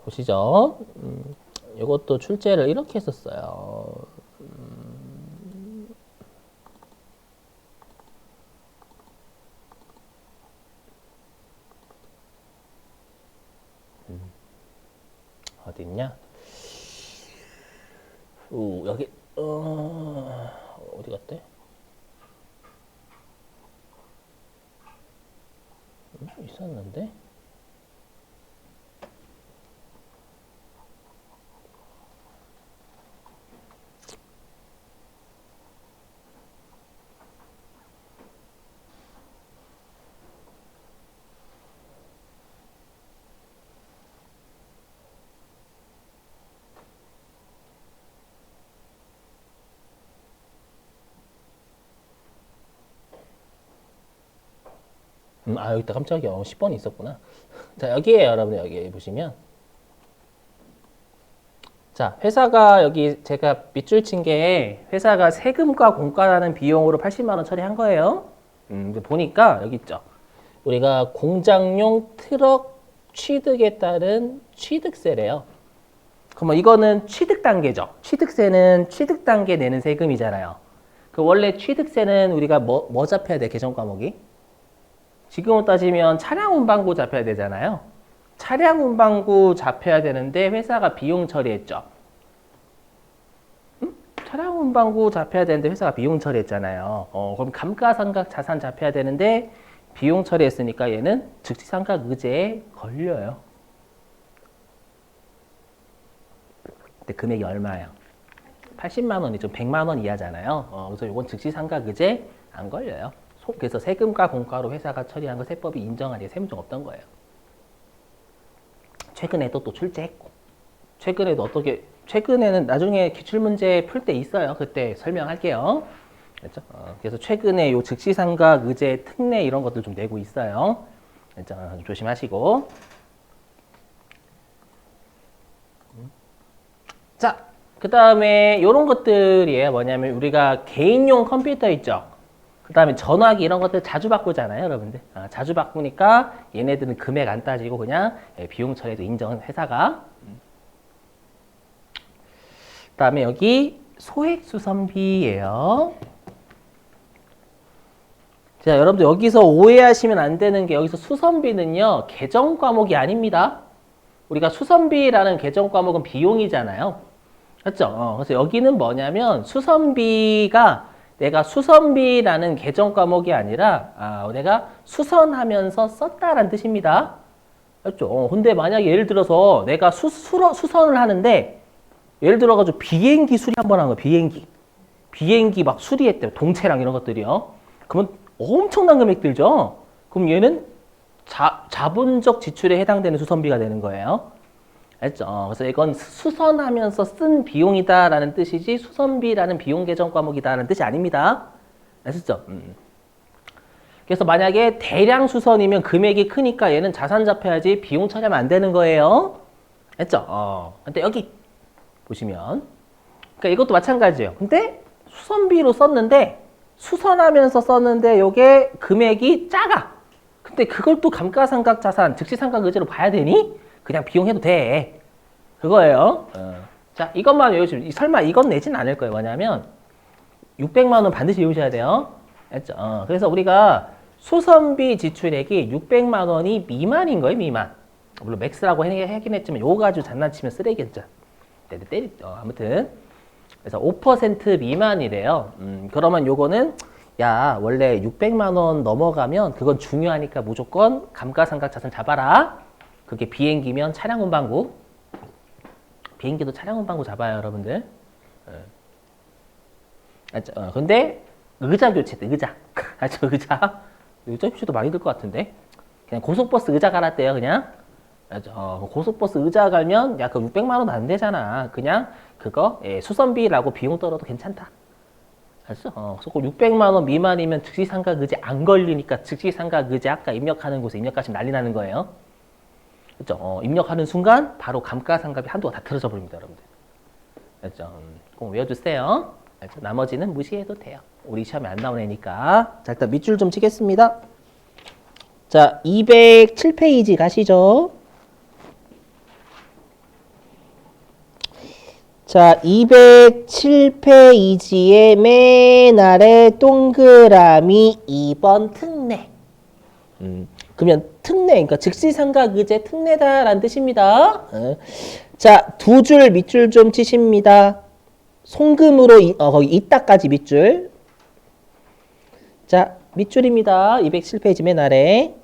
보시죠. 이것도 출제를 이렇게 했었어요. 어디 있냐? 여기 어디 갔대? 있었는데? 여기 있다. 깜짝이야. 10번이 있었구나. 자, 여기에요, 여러분. 여기 보시면. 자, 회사가 여기 제가 밑줄 친 게 회사가 세금과 공과라는 비용으로 80만 원 처리한 거예요. 보니까 여기 있죠. 우리가 공장용 트럭 취득에 따른 취득세래요. 그러면 이거는 취득 단계죠. 취득세는 취득 단계 내는 세금이잖아요. 그 원래 취득세는 우리가 뭐 잡혀야 돼? 계정 과목이? 지금으로 따지면 차량 운반구 잡혀야 되잖아요. 차량 운반구 잡혀야 되는데 회사가 비용 처리했죠. 차량 운반구 잡혀야 되는데 회사가 비용 처리했잖아요. 그럼 감가상각 자산 잡혀야 되는데 비용 처리했으니까 얘는 즉시상각 의제에 걸려요. 근데 금액이 얼마예요? 80만 원이죠. 100만 원 이하잖아요. 그래서 이건 즉시상각 의제 안 걸려요. 그래서 세금과 공과로 회사가 처리한 거 세법이 인정하지 세무적 없던 거예요. 최근에도 또 출제했고 최근에도 최근에는 나중에 기출문제 풀 때 있어요. 그때 설명할게요. 그렇죠? 그래서 최근에 요 즉시상각 의제 특례 이런 것들 좀 내고 있어요. 그렇죠? 좀 조심하시고. 자, 그 다음에 이런 것들이에요. 뭐냐면 우리가 개인용 컴퓨터 있죠. 그 다음에 전화기 이런 것들 자주 바꾸잖아요, 여러분들. 자주 바꾸니까 얘네들은 금액 안 따지고 그냥 비용 처리도 인정한 회사가. 그 다음에 여기 소액수선비예요. 자, 여러분들 여기서 오해하시면 안 되는 게 여기서 수선비는요, 계정 과목이 아닙니다. 우리가 수선비라는 계정 과목은 비용이잖아요. 그렇죠? 그래서 여기는 뭐냐면 수선비가 내가 수선비라는 계정 과목이 아니라 내가 수선하면서 썼다라는 뜻입니다. 그렇죠? 근데 만약에 예를 들어서 내가 수선을 하는데 예를 들어가지고 비행기 수리 한번 한 거야. 비행기 막 수리했대요. 동체랑 이런 것들이요. 그러면 엄청난 금액 들죠? 그럼 얘는 자본적 지출에 해당되는 수선비가 되는 거예요. 알죠? 그래서 이건 수선하면서 쓴 비용이다라는 뜻이지 수선비라는 비용 계정 과목이다라는 뜻이 아닙니다. 아시죠? 그래서 만약에 대량 수선이면 금액이 크니까 얘는 자산 잡혀야지 비용 처리하면 안 되는 거예요. 알죠? 근데 여기 보시면 그러니까 이것도 마찬가지예요. 근데 수선비로 썼는데 수선하면서 썼는데 요게 금액이 작아. 근데 그걸 또 감가상각 자산, 즉시상각 의제로 봐야 되니? 그냥 비용해도 돼. 그거예요. 자, 이것만 외우시면 설마 이건 내진 않을 거예요. 뭐냐면 600만 원 반드시 외우셔야 돼요. 알죠? 그래서 우리가 수선비 지출액이 600만 원이 미만인 거예요. 미만. 물론 맥스라고 하긴 했지만 요거 가지고 장난치면 쓰레기겠죠. 아무튼 그래서 5% 미만이래요. 그러면 요거는 야 원래 600만 원 넘어가면 그건 중요하니까 무조건 감가상각 자산 잡아라. 그게 비행기면 차량 운반구. 비행기도 차량 운반구 잡아요, 여러분들. 근데 의자 교체도 의자. 의자. 의자 교체도 많이 들 것 같은데. 그냥 고속버스 의자 갈았대요, 그냥. 고속버스 의자 갈면 야, 그 600만 원 안 되잖아. 그냥 그거 수선비라고 비용 떨어도 괜찮다. 알았어? 그래서 600만 원 미만이면 즉시상각 의제 안 걸리니까 즉시상각 의제 아까 입력하는 곳에 입력하시면 난리 나는 거예요. 그렇죠? 입력하는 순간 바로 감가상각이 한도가 다 틀어져 버립니다, 여러분들. 그렇죠? 꼭 외워주세요. 그렇죠? 나머지는 무시해도 돼요. 우리 시험에 안 나온 애니까. 자, 일단 밑줄 좀 치겠습니다. 자, 207페이지 가시죠. 자, 207페이지의 맨 아래 동그라미 2번 특례. 그러면 특례, 그러니까 즉시삼각의제 특례다라는 뜻입니다. 자, 두 줄 밑줄 좀 치십니다. 송금으로 거기 이따까지 밑줄. 자, 밑줄입니다. 207페이지 맨 아래.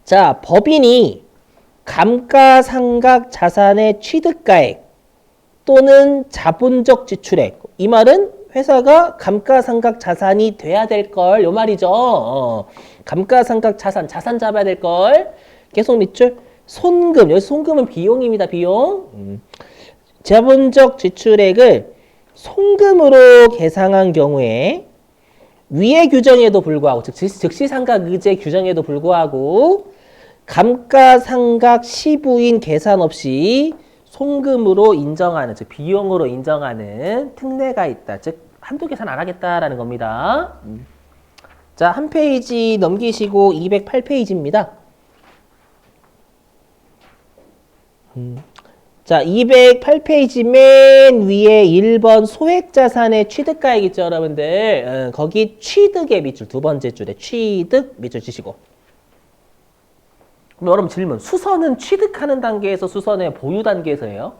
자, 법인이 감가상각 자산의 취득가액 또는 자본적 지출액. 이 말은 회사가 감가상각 자산이 돼야 될 걸, 요 말이죠. 감가상각 자산 잡아야 될 걸. 계속 밑줄. 손금, 여기 손금은 비용입니다, 비용. 자본적 지출액을 송금으로 계상한 경우에 위의 규정에도 불구하고, 즉 즉시상각의제 규정에도 불구하고 감가상각 시부인 계산 없이 송금으로 인정하는, 즉 비용으로 인정하는 특례가 있다. 즉 한도 계산 안 하겠다라는 겁니다. 자, 한 페이지 넘기시고 208페이지입니다. 자, 208페이지 맨 위에 1번 소액자산의 취득가액 있죠, 여러분들. 거기 취득의 밑줄, 두 번째 줄에 취득 밑줄 치시고. 그럼 여러분 질문, 수선은 취득하는 단계에서 수선해, 보유 단계에서예요?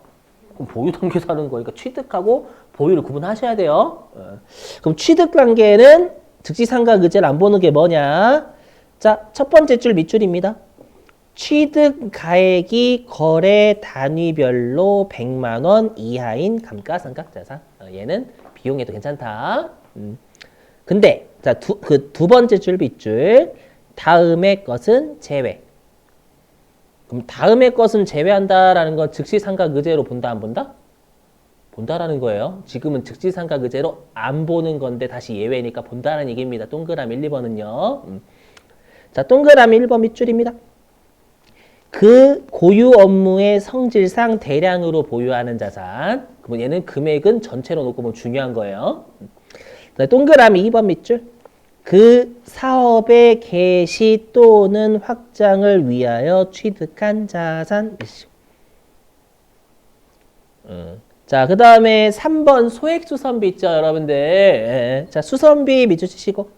그럼 보유 단계에서 하는 거니까 취득하고 보유를 구분하셔야 돼요. 그럼 취득 단계는 즉시상각의제를 안 보는 게 뭐냐? 자, 첫 번째 줄 밑줄입니다. 취득 가액이 거래 단위별로 100만 원 이하인 감가상각 자산. 얘는 비용에도 괜찮다. 근데 자, 두 번째 줄 밑줄, 다음의 것은 제외. 그럼 다음의 것은 제외한다라는 건 즉시상각의제로 본다, 안 본다? 본다라는 거예요. 지금은 즉시상각의제로 안 보는 건데 다시 예외니까 본다는 얘기입니다. 동그라미 1, 2번은요. 자, 동그라미 1번 밑줄입니다. 그 고유 업무의 성질상 대량으로 보유하는 자산. 그러면 얘는 금액은 전체로 놓고 보면 중요한 거예요. 동그라미 2번 밑줄. 그 사업의 개시 또는 확장을 위하여 취득한 자산. 자, 그 다음에 3번 소액수선비 있죠, 여러분들. 자, 수선비 밑줄 치시고.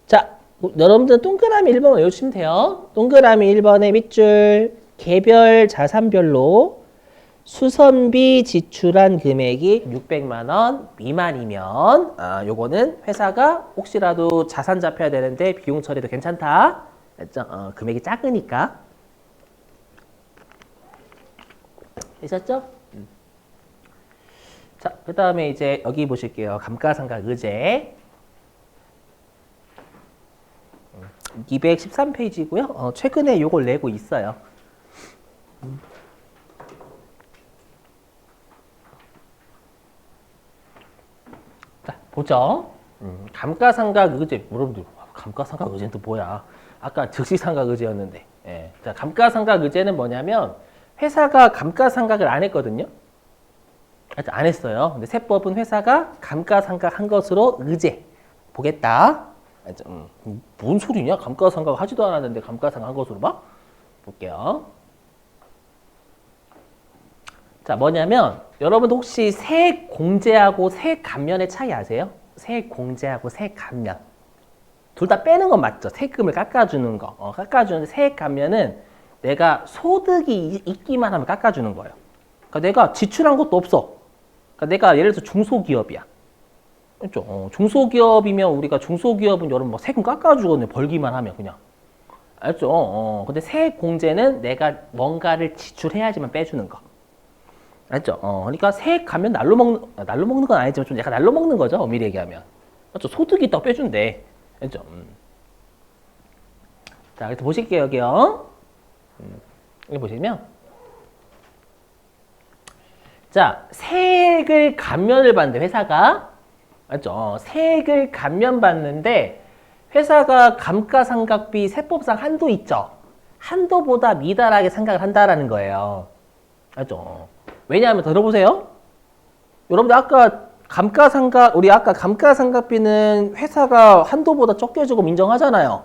자, 여러분들 동그라미 1번 외우시면 돼요. 동그라미 1번의 밑줄, 개별 자산별로 수선비 지출한 금액이 600만 원 미만이면 요거는 회사가 혹시라도 자산 잡혀야 되는데 비용 처리도 괜찮다. 알죠? 금액이 작으니까. 되셨죠? 자, 그 다음에 이제 여기 보실게요. 감가상각의제 213페이지고요. 최근에 요걸 내고 있어요. 자, 보죠. 감가상각의제. 여러분들, 감가상각의제는 또 뭐야? 아까 즉시상각의제였는데. 예. 자, 감가상각의제는 뭐냐면 회사가 감가상각을 안 했거든요. 안 했어요. 근데 세법은 회사가 감가상각한 것으로 의제 보겠다. 뭔 소리냐? 감가상각 하지도 않았는데 감가상각 한 것으로 봐? 볼게요. 자, 뭐냐면 여러분도 혹시 세액 공제하고 세액 감면의 차이 아세요? 세액 공제하고 세액 감면. 둘 다 빼는 건 맞죠? 세금을 깎아주는 거. 깎아주는데 세액 감면은 내가 소득이 있기만 하면 깎아주는 거예요. 그러니까 내가 지출한 것도 없어. 그러니까 내가 예를 들어서 중소기업이야. 그렇죠? 중소기업이면 우리가 중소기업은 여러분 뭐 세금 깎아주거든요. 벌기만 하면 그냥. 알죠? 근데 세액 공제는 내가 뭔가를 지출해야지만 빼주는 거. 알죠? 그러니까 세액 가면 날로 먹는 건 아니지만 좀 약간 날로 먹는 거죠. 엄밀히 얘기하면. 그렇죠? 소득이 있다고 빼준대. 알죠? 자, 그래서 보실게요, 여기요. 여기 보시면. 자, 세액을 감면을 받는데, 회사가. 맞죠? 세액을 감면받는데, 회사가 감가상각비 세법상 한도 있죠? 한도보다 미달하게 상각을 한다라는 거예요. 알죠? 왜냐하면 들어보세요. 여러분들 우리 아까 감가상각비는 회사가 한도보다 적게 주고 인정하잖아요.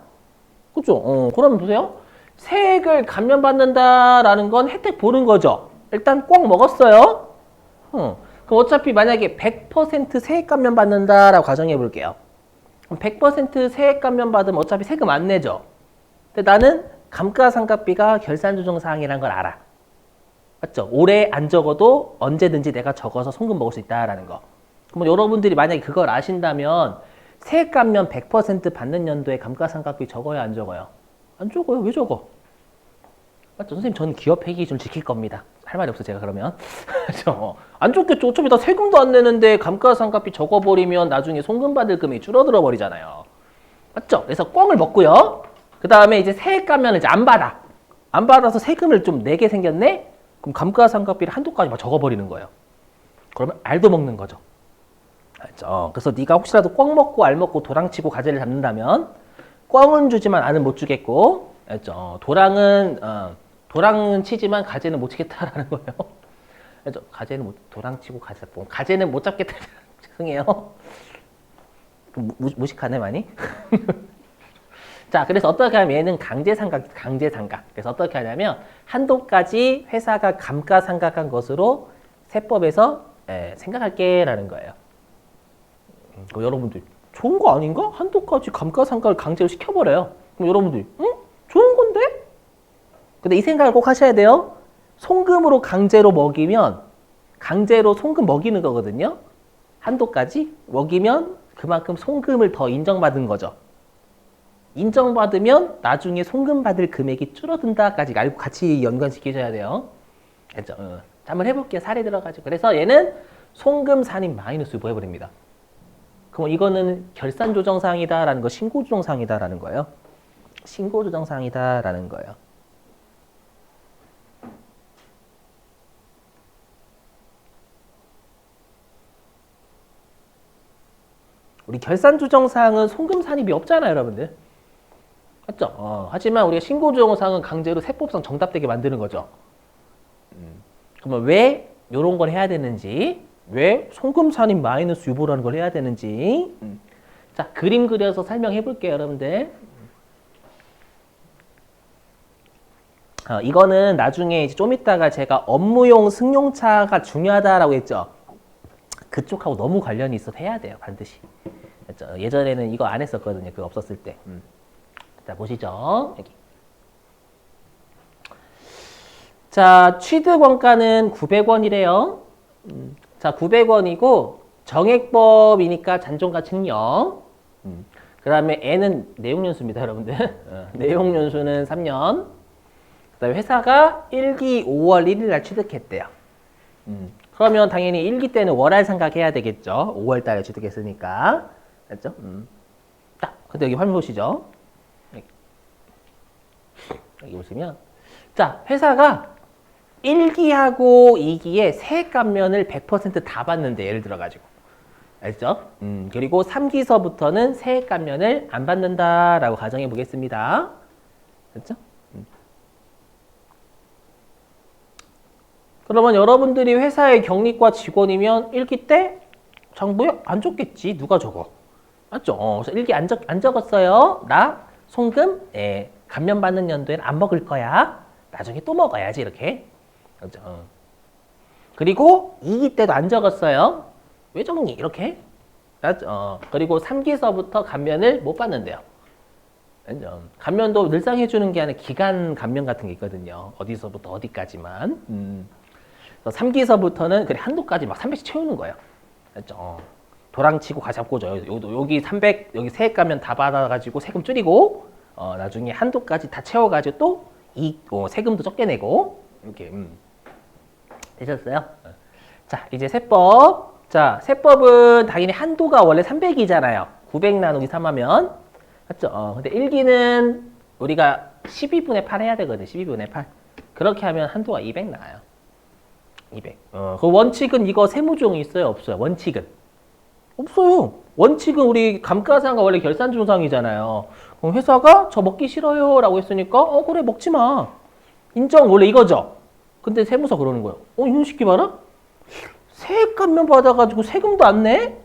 그죠? 그러면 보세요. 세액을 감면받는다라는 건 혜택 보는 거죠. 일단 꽉 먹었어요. 그럼 어차피 만약에 100% 세액 감면 받는다라고 가정해 볼게요. 그럼 100% 세액 감면 받으면 어차피 세금 안 내죠. 근데 나는 감가상각비가 결산조정 사항이라는 걸 알아. 맞죠? 올해 안 적어도 언제든지 내가 적어서 송금 먹을 수 있다라는 거. 그럼 여러분들이 만약에 그걸 아신다면 세액 감면 100% 받는 연도에 감가상각비 적어요, 안 적어요? 안 적어요. 왜 적어? 맞죠? 선생님, 저는 기업 회계 기준을 지킬 겁니다. 할 말이 없어, 제가 그러면. 안 좋겠죠. 어차피 나 세금도 안 내는데 감가상각비 적어버리면 나중에 송금 받을 금액이 줄어들어 버리잖아요. 맞죠? 그래서 꽝을 먹고요. 그 다음에 이제 세액 감면을 이제 안 받아. 안 받아서 세금을 좀 내게 생겼네? 그럼 감가상각비를 한도까지 막 적어버리는 거예요. 그러면 알도 먹는 거죠. 알죠? 그래서 네가 혹시라도 꽝 먹고 알 먹고 도랑치고 가재를 잡는다면 꽝은 주지만 알은 못 주겠고, 알죠? 도랑은 치지만 가재는 못 치겠다라는 거예요. 알죠? 가재는 못, 도랑치고 가재 잡고 가재는 못 잡겠다. 죄송해요. 무식하네 많이. 자, 그래서 어떻게 하면 얘는 강제상각. 그래서 어떻게 하냐면 한도까지 회사가 감가상각한 것으로 세법에서 생각할게라는 거예요. 여러분들 좋은 거 아닌가? 한도까지 감가상각을 강제로 시켜버려요. 그럼 여러분들 응? 좋은 건데? 근데 이 생각을 꼭 하셔야 돼요. 송금으로 강제로 먹이면 강제로 송금 먹이는 거거든요. 한도까지 먹이면 그만큼 송금을 더 인정받은 거죠. 인정받으면 나중에 송금 받을 금액이 줄어든다까지 알고 같이 연관시키셔야 돼요. 알죠? 자, 한번 해볼게요. 사례 들어가지고. 그래서 얘는 송금 산입 마이너스 유보 해버립니다. 그럼 이거는 결산조정사항이다라는 거, 신고조정사항이다라는 거예요. 신고조정사항이다라는 거예요. 우리 결산조정사항은 송금 산입이 없잖아요, 여러분들. 맞죠? 하지만 우리가 신고조정사항은 강제로 세법상 정답되게 만드는 거죠. 그러면 왜 이런 걸 해야 되는지, 왜 송금 산입 마이너스 유보라는 걸 해야 되는지, 자, 그림 그려서 설명해 볼게요, 여러분들. 이거는 나중에 이제 좀 이따가 제가 업무용 승용차가 중요하다라고 했죠. 그쪽하고 너무 관련이 있어서 해야 돼요, 반드시. 그렇죠? 예전에는 이거 안 했었거든요, 그거 없었을 때. 자, 보시죠. 여기. 자, 취득원가는 900원이래요. 자, 900원이고 정액법이니까 잔존가치는 0. 그 다음에 N은 내용연수입니다, 여러분들. 내용연수는 3년. 그 다음에 회사가 1기 5월 1일 날 취득했대요. 그러면 당연히 1기 때는 월할 상각해야 되겠죠. 5월 달에 취득했으니까. 맞죠? 딱. 근데 여기 화면 보시죠. 여기 보시면. 자, 회사가 1기하고 2기에 세액 감면을 100% 다 받는데, 예를 들어가지고. 알죠? 그리고 3기서부터는 세액 감면을 안 받는다라고 가정해 보겠습니다. 됐죠? 그러면 여러분들이 회사의 경리과 직원이면 1기 때 정부에 안 줬겠지. 누가 적어? 맞죠? 그래서 1기 안 적었어요. 나 송금 감면 받는 연도에는 안 먹을 거야. 나중에 또 먹어야지, 이렇게. 그렇죠? 그리고 2기 때도 안 적었어요. 왜 적니? 이렇게. 그리고 3기서부터 감면을 못 받는데요. 감면도 늘상 해주는 게 아니라 기간 감면 같은 게 있거든요. 어디서부터 어디까지만. 3기서부터는 그래 한도까지 막 300씩 채우는 거예요. 그렇죠? 도랑치고 가잡고죠. 여기 300, 여기 세액 감면 다 받아가지고 세금 줄이고, 나중에 한도까지 다 채워가지고 또 세금도 적게 내고, 이렇게. 되셨어요? 자, 이제 세법. 자, 세법은 당연히 한도가 원래 300이잖아요. 900 나누기 3하면. 맞죠? 근데 1기는 우리가 12분의 8 해야 되거든요. 12분의 8. 그렇게 하면 한도가 200 나와요. 200. 그 원칙은 이거 세무조정이 있어요? 없어요? 원칙은? 없어요. 원칙은 우리 감가상각 원래 결산조정상이잖아요. 그럼 회사가 저 먹기 싫어요 라고 했으니까 그래 먹지 마. 인정 원래 이거죠. 근데 세무서 그러는 거예요. 이런 식기 봐라. 세액 감면 받아가지고 세금도 안 내?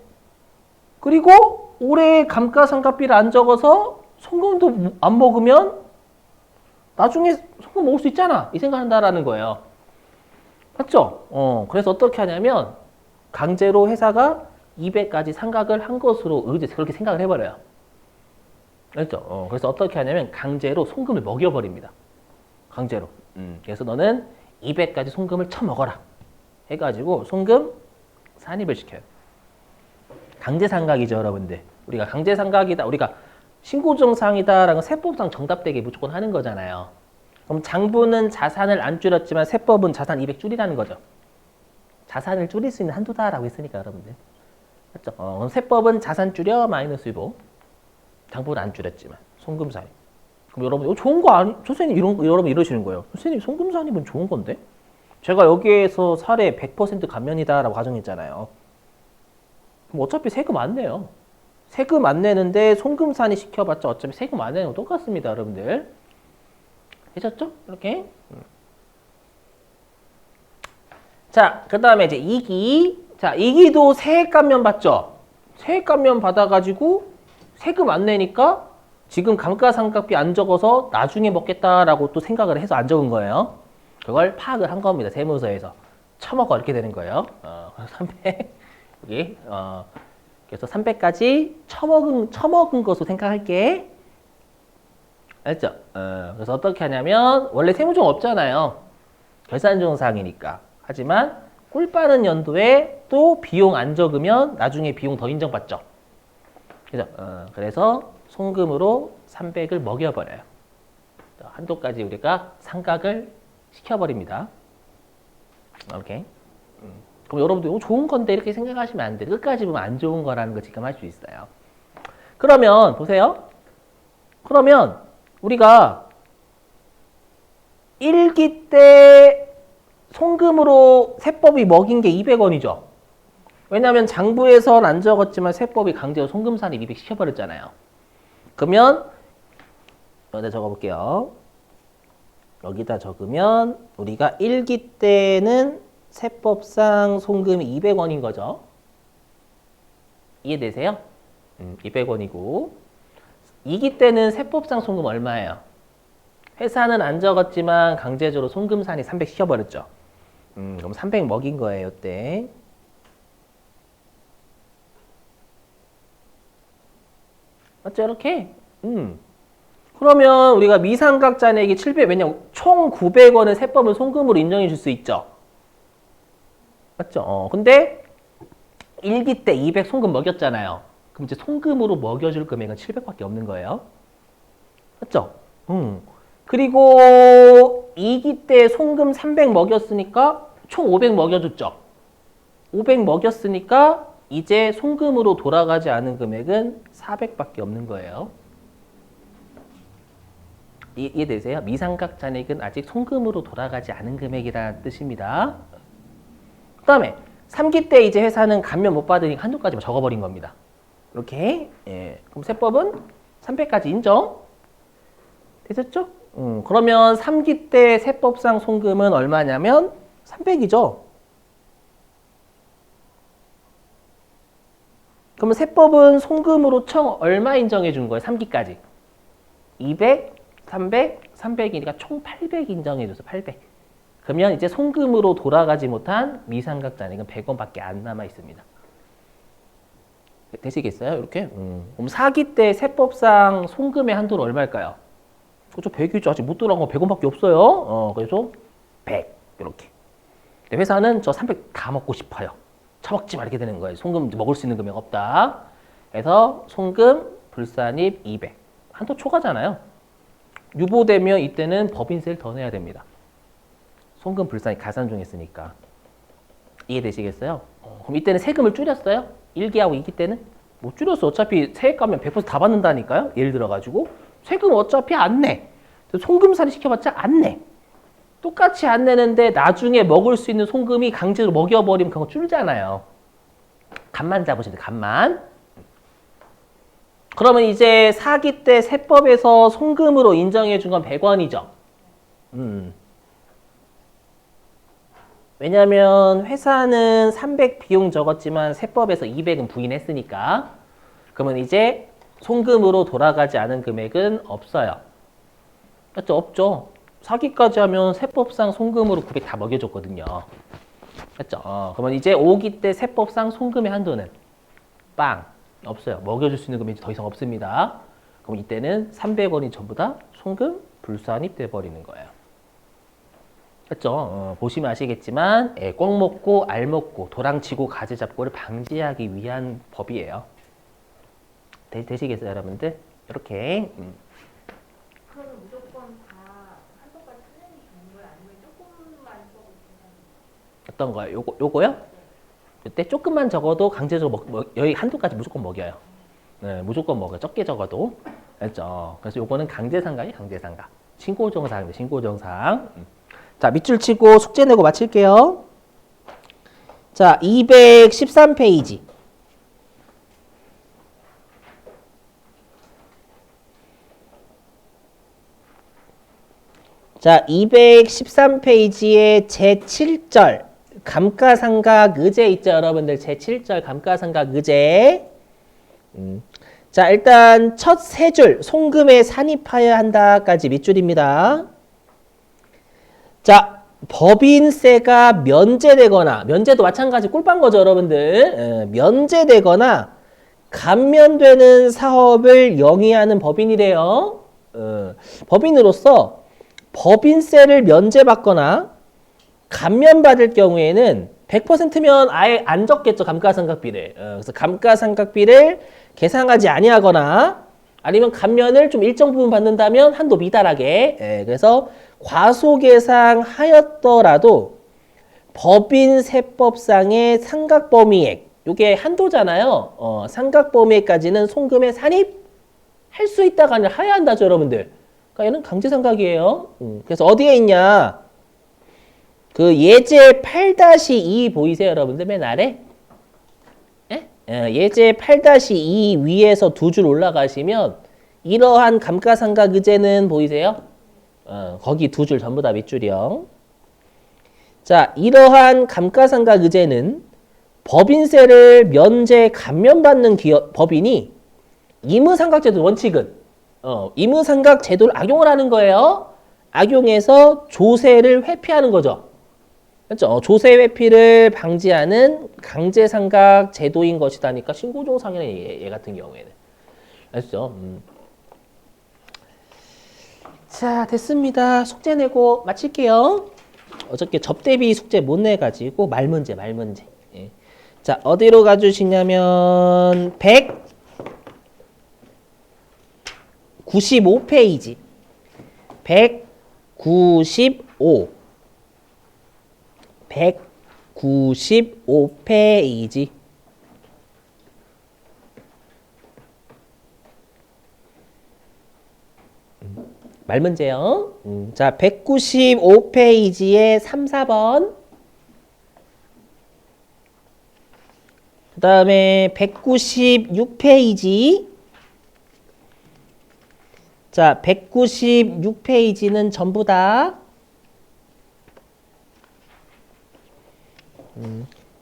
그리고 올해 감가상각비를 안 적어서 송금도 안 먹으면 나중에 송금 먹을 수 있잖아. 이 생각한다라는 거예요. 맞죠? 그래서 어떻게 하냐면 강제로 회사가 200까지 상각을 한 것으로 그렇게 생각을 해버려요. 알죠? 그래서 어떻게 하냐면 강제로 송금을 먹여버립니다. 강제로. 그래서 너는 200까지 송금을 쳐먹어라. 해가지고 송금 산입을 시켜요. 강제상각이죠, 여러분들. 우리가 강제상각이다. 우리가 신고정상이다라는 세법상 정답되게 무조건 하는 거잖아요. 그럼 장부는 자산을 안 줄였지만 세법은 자산 200 줄이라는 거죠. 자산을 줄일 수 있는 한도다라고 했으니까 여러분들. 맞죠? 그럼 세법은 자산 줄여 마이너스 15. 장부는 안 줄였지만 송금산입. 그럼 여러분 이거 좋은 거 아니? 선생님 여러분 이러시는 거예요. 선생님 송금산입은 좋은 건데? 제가 여기에서 사례 100% 감면이다라고 가정했잖아요. 그럼 어차피 세금 안 내요. 세금 안 내는데 송금산입 시켜봤자 어차피 세금 안 내는 거 똑같습니다, 여러분들. 되셨죠? 이렇게. 자, 그 다음에 이제 2기. 자, 2기도 세액 감면 받죠? 세액 감면 받아가지고 세금 안 내니까 지금 감가상각비 안 적어서 나중에 먹겠다라고 또 생각을 해서 안 적은 거예요. 그걸 파악을 한 겁니다. 세무서에서. 처먹어 이렇게 되는 거예요. 300. 여기, 그래서 300까지 처먹은 것으로 생각할게. 알죠? 그래서 어떻게 하냐면 원래 세무조항 없잖아요. 결산정사항이니까. 하지만 꿀 빠는 연도에 또 비용 안 적으면 나중에 비용 더 인정받죠. 그죠? 그래서 송금으로 300을 먹여버려요. 한도까지 우리가 상각을 시켜버립니다. 오케이. 그럼 여러분들 이거 좋은 건데 이렇게 생각하시면 안 돼요. 끝까지 보면 안 좋은 거라는 걸 직감할 수 있어요. 그러면 보세요. 그러면 우리가 1기 때 송금으로 세법이 먹인 게 200원이죠. 왜냐하면 장부에선 안 적었지만 세법이 강제로 송금산입 200 시켜버렸잖아요. 그러면 여기다 적어볼게요. 여기다 적으면 우리가 1기 때는 세법상 송금이 200원인 거죠. 이해되세요? 200원이고 2기 때는 세법상 송금 얼마예요? 회사는 안 적었지만 강제적으로 송금산이 300 시켜버렸죠. 그럼 300 먹인 거예요, 이때. 맞죠? 이렇게? 그러면 우리가 미상각 잔액이 700, 왜냐면 총 900원을 세법은 송금으로 인정해 줄 수 있죠. 맞죠? 근데 1기 때 200 송금 먹였잖아요. 그럼 이제 송금으로 먹여줄 금액은 700밖에 없는 거예요. 맞죠? 그리고 2기 때 송금 300 먹였으니까 총 500 먹여줬죠. 500 먹였으니까 이제 송금으로 돌아가지 않은 금액은 400밖에 없는 거예요. 이해되세요? 미상각 잔액은 아직 송금으로 돌아가지 않은 금액이라는 뜻입니다. 그 다음에 3기 때 이제 회사는 감면 못 받으니까 한도까지만 적어버린 겁니다. 이렇게. 예. 그럼 세법은 300까지 인정. 되셨죠? 그러면 3기 때 세법상 송금은 얼마냐면 300이죠. 그러면 세법은 송금으로 총 얼마 인정해 준 거예요? 3기까지. 200, 300, 300이니까 총 800 인정해 줬어. 800. 그러면 이제 송금으로 돌아가지 못한 미상각 잔액은 100원밖에 안 남아 있습니다. 되시겠어요? 이렇게? 그럼 4기 때 세법상 송금의 한도는 얼마일까요? 그렇죠. 100이죠. 아직 못 돌아간 거 100원밖에 없어요. 그래서 100 이렇게. 회사는 저 300 다 먹고 싶어요. 처먹지 말게 되는 거예요. 송금 먹을 수 있는 금액 없다. 그래서 송금 불산입 200. 한도 초과잖아요. 유보되면 이때는 법인세를 더 내야 됩니다. 송금 불산입 가산중했으니까. 이해되시겠어요? 그럼 이때는 세금을 줄였어요? 1기하고 2기 때는? 못 줄였어. 어차피 세액 가면 100%다 받는다니까요. 예를 들어가지고. 세금 어차피 안 내. 송금살이 시켜봤자 안 내. 똑같이 안 내는데 나중에 먹을 수 있는 송금이 강제로 먹여버리면 그거 줄잖아요. 간만 잡으시면 돼요. 간만. 그러면 이제 4기 때 세법에서 송금으로 인정해 준 건 100원이죠. 왜냐하면 회사는 300 비용 적었지만 세법에서 200은 부인했으니까. 그러면 이제 송금으로 돌아가지 않은 금액은 없어요. 맞죠? 없죠. 사기까지 하면 세법상 송금으로 900 다 먹여줬거든요. 맞죠? 그러면 이제 5기 때 세법상 송금의 한도는 빵 없어요. 먹여줄 수 있는 금액이 더 이상 없습니다. 그럼 이때는 300원이 전부 다 송금 불수한입 돼버리는 거예요. 맞죠? 보시면 아시겠지만 꽁 먹고 알 먹고 도랑치고 가재 잡고를 방지하기 위한 법이에요. 되시겠어요, 여러분들? 이렇게. 그러면 무조건 다 한도까지 틀리는 게 좋은 거예요? 아니면 조금만 써도 괜찮아요? 어떤 거요? 요거요? 이때 조금만 적어도 강제적으로 여기 한도까지 무조건 먹여요. 네, 무조건 먹어요. 적게 적어도. 알죠? 그래서 요거는 강제상각이 강제상각. 신고정사항입니다. 신고정사항. 자, 밑줄 치고 숙제 내고 마칠게요. 자, 213페이지. 자, 213페이지의 제7절 감가상각 의제 있죠, 여러분들. 제7절 감가상각 의제. 자, 일단 첫 세 줄 송금에 산입하여야 한다까지 밑줄입니다. 자, 법인세가 면제되거나, 면제도 마찬가지 꿀빵 거죠, 여러분들. 면제되거나 감면되는 사업을 영위하는 법인이래요. 법인으로서 법인세를 면제받거나 감면받을 경우에는 100%면 아예 안 적겠죠, 감가상각비를. 그래서 감가상각비를 계상하지 아니하거나 아니면 감면을 좀 일정 부분 받는다면 한도 미달하게. 그래서 과소계상하였더라도 법인세법상의 상각범위액, 이게 한도잖아요. 상각범위액까지는 송금에 산입할 수 있다가 아니라 하야 한다죠, 여러분들. 그러니까 얘는 강제상각이에요. 그래서 어디에 있냐? 그 예제 8-2 보이세요, 여러분들? 맨 아래? 예제 8-2 위에서 두 줄 올라가시면 이러한 감가상각 의제는 보이세요? 거기 두 줄 전부 다 밑줄이요. 자, 이러한 감가상각 의제는 법인세를 면제 감면받는 법인이 임의상각제도 원칙은 임의상각 제도를 악용을 하는 거예요. 악용해서 조세를 회피하는 거죠. 그렇죠? 조세 회피를 방지하는 강제상각 제도인 것이다니까 신고정상이네, 얘 같은 경우에는. 아시죠? 자, 됐습니다. 숙제 내고 마칠게요. 어저께 접대비 숙제 못 내가지고 말문제. 예. 자, 어디로 가주시냐면 195페이지. 195페이지. 말문제요. 자, 195페이지에 3, 4번. 그 다음에 196페이지. 자, 196페이지는 전부 다.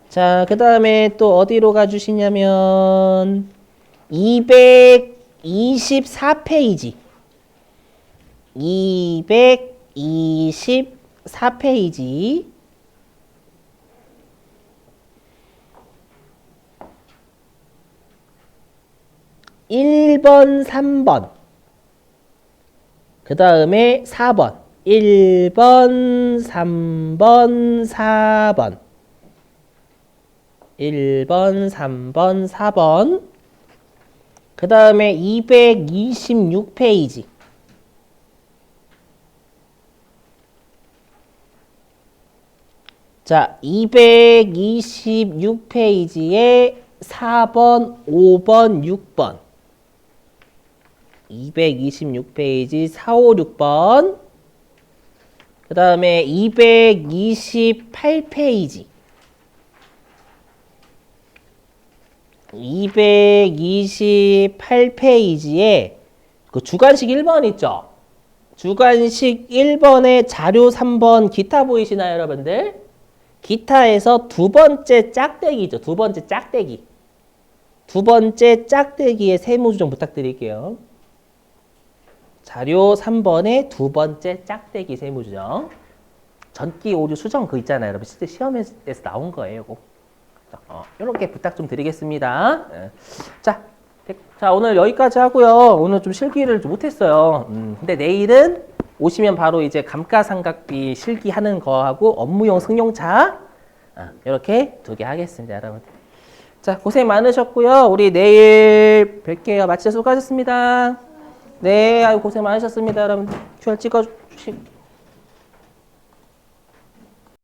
자, 그 다음에 또 어디로 가주시냐면 224페이지. 224페이지. (1번) (3번) 그 다음에 4번. 1번, 3번, 4번. 1번, 3번, 4번. 그 다음에 226페이지. 자, 226페이지에 4번, 5번, 6번. 226페이지 4, 5, 6번. 그 다음에 228페이지. 228페이지에 그 주관식 1번 있죠? 주관식 1번에 자료 3번 기타 보이시나요, 여러분들? 기타에서 두 번째 짝대기죠. 두 번째 짝대기. 두 번째 짝대기의 세무조정 부탁드릴게요. 자료 3번의 두 번째 짝대기 세무죠. 전기, 오류, 수정 그 있잖아요. 여러분 실제 시험에서 나온 거예요. 이거. 이렇게 부탁 좀 드리겠습니다. 자, 오늘 여기까지 하고요. 오늘 좀 실기를 좀 못했어요. 근데 내일은 오시면 바로 이제 감가상각비 실기하는 거하고 업무용 승용차 이렇게 두 개 하겠습니다, 여러분들. 자, 고생 많으셨고요. 우리 내일 뵐게요. 마치자 수고하셨습니다. 네, 아유 고생 많으셨습니다, 여러분들. QR 찍어주시고.